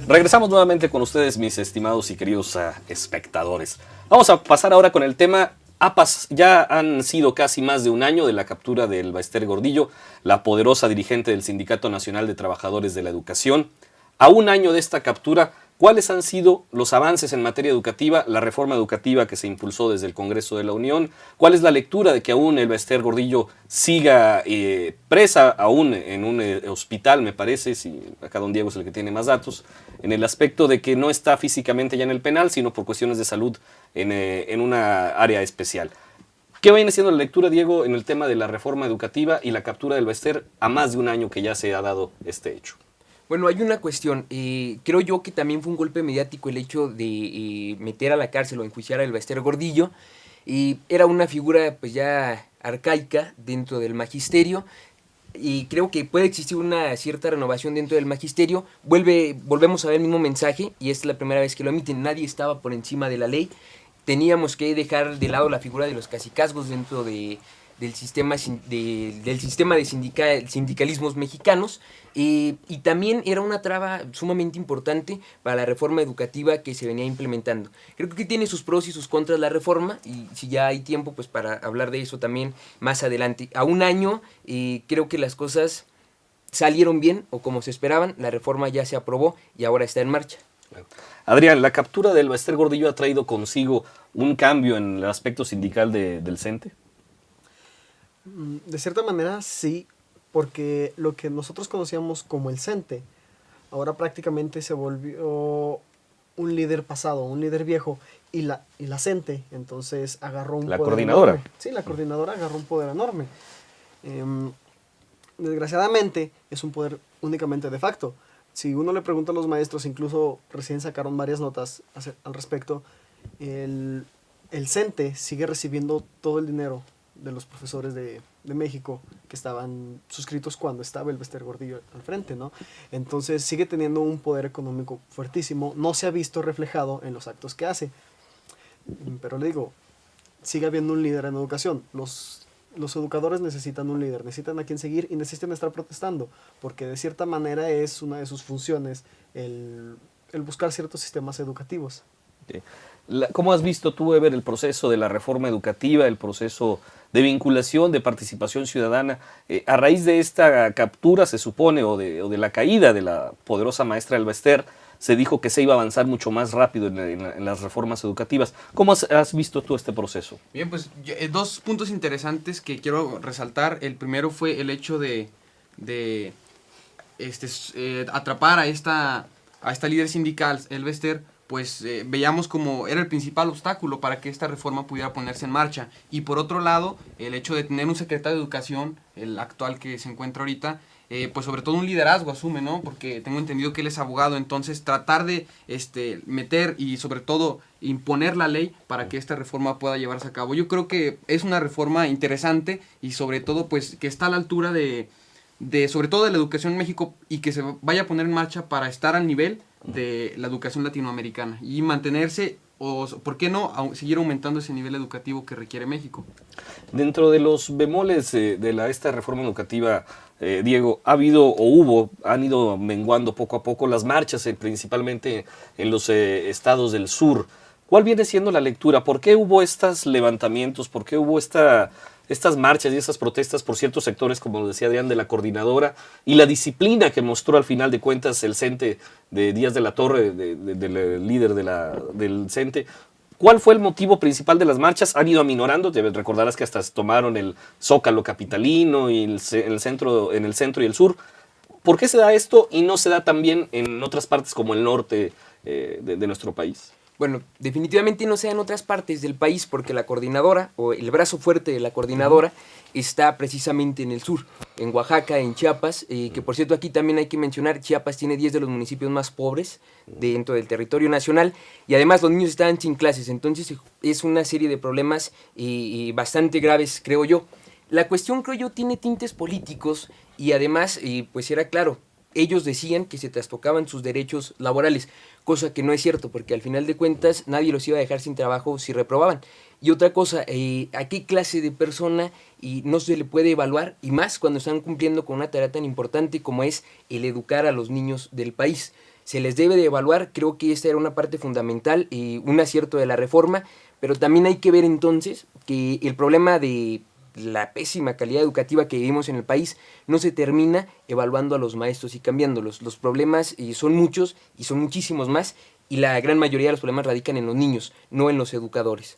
Regresamos nuevamente con ustedes, mis estimados y queridos espectadores. Vamos a pasar ahora con el tema. Ya han sido casi más de un año de la captura de Elba Ester Gordillo, la poderosa dirigente del Sindicato Nacional de Trabajadores de la Educación. A un año de esta captura, ¿cuáles han sido los avances en materia educativa, la reforma educativa que se impulsó desde el Congreso de la Unión? ¿Cuál es la lectura de que aún Elba Ester Gordillo siga presa, aún en un hospital, me parece, si acá don Diego es el que tiene más datos, en el aspecto de que no está físicamente ya en el penal, sino por cuestiones de salud en una área especial? ¿Qué viene siendo la lectura, Diego, en el tema de la reforma educativa y la captura de Elba Ester a más de un año que ya se ha dado este hecho? Bueno, hay una cuestión. Creo yo que también fue un golpe mediático el hecho de meter a la cárcel o enjuiciar a Elba Ester Gordillo. Era una figura pues ya arcaica dentro del magisterio. Y creo que puede existir una cierta renovación dentro del magisterio. Volvemos a ver el mismo mensaje, y esta es la primera vez que lo emiten. Nadie estaba por encima de la ley. Teníamos que dejar de lado la figura de los cacicazgos dentro del sistema de sindicalismos mexicanos, y también era una traba sumamente importante para la reforma educativa que se venía implementando. Creo que tiene sus pros y sus contras la reforma, y si ya hay tiempo pues para hablar de eso también más adelante. A un año creo que las cosas salieron bien o como se esperaban. La reforma ya se aprobó y ahora está en marcha. Adrián, ¿la captura de Elba Ester Gordillo ha traído consigo un cambio en el aspecto sindical del CENTE? De cierta manera sí, porque lo que nosotros conocíamos como el CENTE, ahora prácticamente se volvió un líder pasado, un líder viejo, y la CENTE entonces agarró un poder coordinadora. enorme. Sí, la coordinadora agarró un poder enorme. Desgraciadamente es un poder únicamente de facto. Si uno le pregunta a los maestros, incluso recién sacaron varias notas al respecto, el CENTE sigue recibiendo todo el dinero de los profesores de México que estaban suscritos cuando estaba Elba Ester Gordillo al frente, ¿no? Entonces sigue teniendo un poder económico fuertísimo, no se ha visto reflejado en los actos que hace. Pero le digo, sigue habiendo un líder en educación. Los educadores necesitan un líder, necesitan a quien seguir y necesitan estar protestando, porque de cierta manera es una de sus funciones el buscar ciertos sistemas educativos. ¿Cómo has visto tú, Ever, el proceso de la reforma educativa, el proceso de vinculación, de participación ciudadana? A raíz de esta captura, se supone, o de la caída de la poderosa maestra Elba Ester, se dijo que se iba a avanzar mucho más rápido en las reformas educativas. ¿Cómo has visto tú este proceso? Bien, pues dos puntos interesantes que quiero resaltar. El primero fue el hecho de atrapar a esta líder sindical, Elba Ester. Pues veíamos como era el principal obstáculo para que esta reforma pudiera ponerse en marcha. Y por otro lado, el hecho de tener un secretario de Educación, el actual que se encuentra ahorita, pues sobre todo un liderazgo asume, ¿no? Porque tengo entendido que él es abogado, entonces tratar de meter y sobre todo imponer la ley para que esta reforma pueda llevarse a cabo. Yo creo que es una reforma interesante y sobre todo pues que está a la altura de sobre todo de la educación en México, y que se vaya a poner en marcha para estar al nivel de la educación latinoamericana y mantenerse, o por qué no, seguir aumentando ese nivel educativo que requiere México. Dentro de los bemoles de esta reforma educativa, Diego, han ido menguando poco a poco las marchas, principalmente en los estados del sur. ¿Cuál viene siendo la lectura? ¿Por qué hubo estos levantamientos? ¿Por qué hubo estas marchas y estas protestas por ciertos sectores, como lo decía Adrián, de la coordinadora, y la disciplina que mostró al final de cuentas el CENTE de Díaz de la Torre, del líder del CENTE? ¿Cuál fue el motivo principal de las marchas? Han ido aminorando, te recordarás que hasta tomaron el Zócalo capitalino y en el centro y el sur. ¿Por qué se da esto y no se da también en otras partes como el norte de nuestro país? Bueno, definitivamente no sea en otras partes del país, porque la coordinadora, o el brazo fuerte de la coordinadora, está precisamente en el sur, en Oaxaca, en Chiapas, que por cierto aquí también hay que mencionar, Chiapas tiene 10 de los municipios más pobres dentro del territorio nacional, y además los niños estaban sin clases, entonces es una serie de problemas bastante graves, creo yo. La cuestión, creo yo, tiene tintes políticos, y además, pues era claro, ellos decían que se trastocaban sus derechos laborales, cosa que no es cierto, porque al final de cuentas nadie los iba a dejar sin trabajo si reprobaban. Y otra cosa, ¿a qué clase de persona no se le puede evaluar? Y más cuando están cumpliendo con una tarea tan importante como es el educar a los niños del país. se les debe de evaluar. Creo que esta era una parte fundamental y un acierto de la reforma, pero también hay que ver entonces que el problema de la pésima calidad educativa que vivimos en el país no se termina evaluando a los maestros y cambiándolos. Los problemas son muchos y son muchísimos más, y la gran mayoría de los problemas radican en los niños, no en los educadores.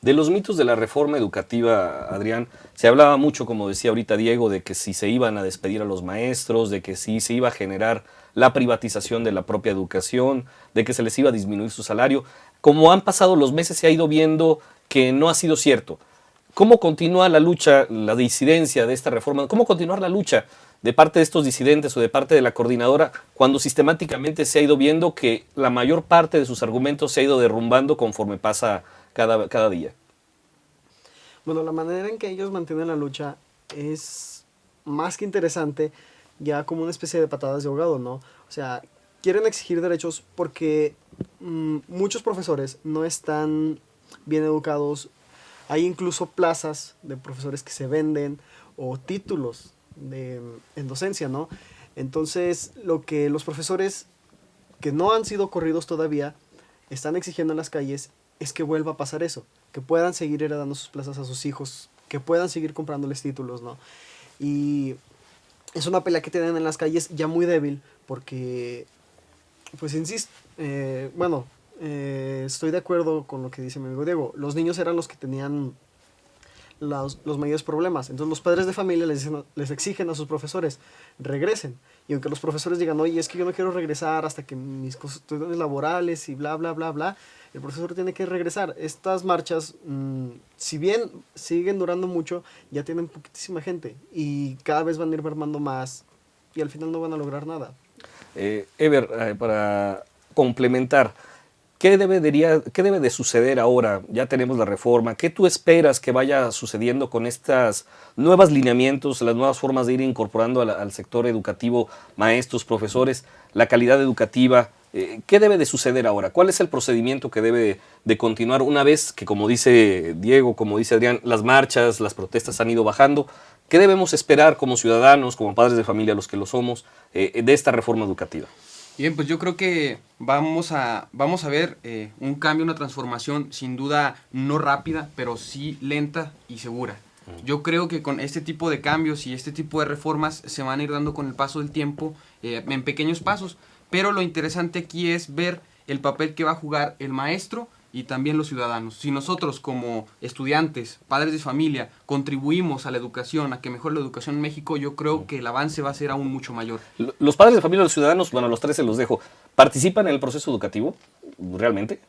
De los mitos de la reforma educativa, Adrián, se hablaba mucho, como decía ahorita Diego, de que si se iban a despedir a los maestros, de que si se iba a generar la privatización de la propia educación, de que se les iba a disminuir su salario. Como han pasado los meses, se ha ido viendo que no ha sido cierto. ¿Cómo continúa la lucha, la disidencia de esta reforma? ¿Cómo continuar la lucha de parte de estos disidentes o de parte de la coordinadora cuando sistemáticamente se ha ido viendo que la mayor parte de sus argumentos se ha ido derrumbando conforme pasa cada día? Bueno, la manera en que ellos mantienen la lucha es más que interesante, ya como una especie de patadas de ahogado, ¿no? O sea, quieren exigir derechos porque muchos profesores no están bien educados. Hay incluso plazas de profesores que se venden o títulos en docencia, ¿no? Entonces, lo que los profesores que no han sido corridos todavía están exigiendo en las calles es que vuelva a pasar eso, que puedan seguir heredando sus plazas a sus hijos, que puedan seguir comprándoles títulos, ¿no? Y es una pelea que tienen en las calles ya muy débil porque, pues insisto, estoy de acuerdo con lo que dice mi amigo Diego. Los niños eran los que tenían los mayores problemas. Entonces los padres de familia les exigen a sus profesores, regresen. Y aunque los profesores digan, oye, es que yo no quiero regresar hasta que mis cuestiones laborales y bla, bla, bla, bla, el profesor tiene que regresar. Estas marchas, si bien siguen durando mucho, ya tienen poquitísima gente. Y cada vez van a ir mermando más y al final no van a lograr nada. Ever, para complementar, ¿qué debe de suceder ahora? Ya tenemos la reforma. ¿Qué tú esperas que vaya sucediendo con estas nuevos lineamientos, las nuevas formas de ir incorporando al sector educativo, maestros, profesores, la calidad educativa? ¿Qué debe de suceder ahora? ¿Cuál es el procedimiento que debe de continuar una vez que, como dice Diego, como dice Adrián, las marchas, las protestas han ido bajando? ¿Qué debemos esperar como ciudadanos, como padres de familia, los que lo somos, de esta reforma educativa? Bien, pues yo creo que vamos a ver un cambio, una transformación sin duda no rápida, pero sí lenta y segura. Yo creo que con este tipo de cambios y este tipo de reformas se van a ir dando con el paso del tiempo en pequeños pasos, pero lo interesante aquí es ver el papel que va a jugar el maestro y también los ciudadanos. Si nosotros como estudiantes, padres de familia, contribuimos a la educación, a que mejore la educación en México, yo creo que el avance va a ser aún mucho mayor. Los padres de familia, los ciudadanos, bueno, los tres se los dejo, ¿participan en el proceso educativo realmente?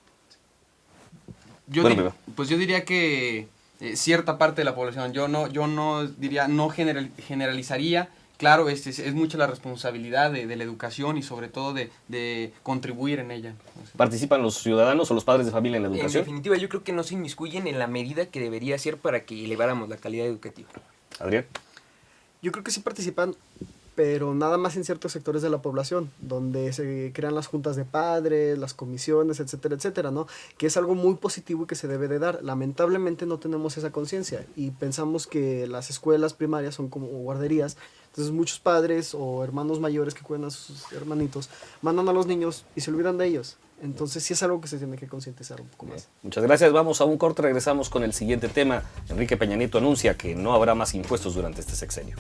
Yo diría que cierta parte de la población, yo no diría, no generalizaría. Claro, es mucha la responsabilidad de la educación y sobre todo de contribuir en ella. ¿Participan los ciudadanos o los padres de familia en la educación? En definitiva, yo creo que no se inmiscuyen en la medida que debería ser para que eleváramos la calidad educativa. Adrián. Yo creo que sí participan, pero nada más en ciertos sectores de la población, donde se crean las juntas de padres, las comisiones, etcétera, etcétera, ¿no? Que es algo muy positivo y que se debe de dar. Lamentablemente no tenemos esa conciencia y pensamos que las escuelas primarias son como guarderías. Entonces muchos padres o hermanos mayores que cuidan a sus hermanitos mandan a los niños y se olvidan de ellos. Entonces sí es algo que se tiene que concientizar un poco más. Muchas gracias. Vamos a un corte, regresamos con el siguiente tema. Enrique Peña Nieto anuncia que no habrá más impuestos durante este sexenio.